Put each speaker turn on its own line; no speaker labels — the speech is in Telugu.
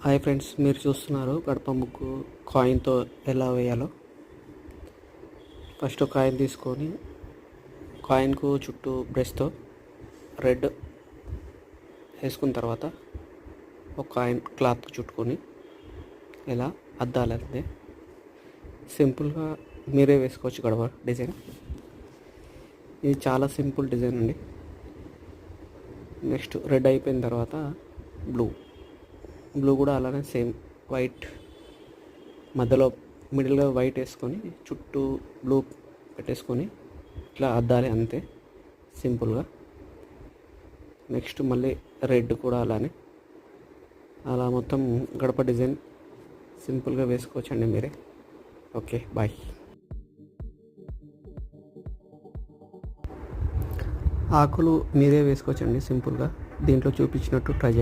హాయ్ ఫ్రెండ్స్, మీరు చూస్తున్నారు గడప ముగ్గు కాయిన్తో ఎలా వేయాలో. ఫస్ట్ ఒక కాయిన్ తీసుకొని కాయిన్కు చుట్టూ బ్రష్తో రెడ్ వేసుకున్న తర్వాత ఒక కాయిన్ క్లాత్ చుట్టుకొని ఇలా అద్దాలంతే. సింపుల్గా మీరే వేసుకోవచ్చు గడప డిజైన్. ఇది చాలా సింపుల్ డిజైన్ అండి. నెక్స్ట్ రెడ్ అయిపోయిన తర్వాత బ్లూ కూడా అలానే సేమ్ వైట్ మధ్యలో మిడిల్గా వైట్ వేసుకొని చుట్టూ బ్లూ పెట్టేసుకొని ఇట్లా అద్దాలి అంతే సింపుల్గా. నెక్స్ట్ మళ్ళీ రెడ్ కూడా అలానే అలా మొత్తం గడప డిజైన్ సింపుల్గా వేసుకోవచ్చండి మీరే. Okay, bye. ఆకులు మీరే వేసుకోవచ్చండి సింపుల్గా. దీంట్లో చూపించినట్టు ట్రై చేయండి.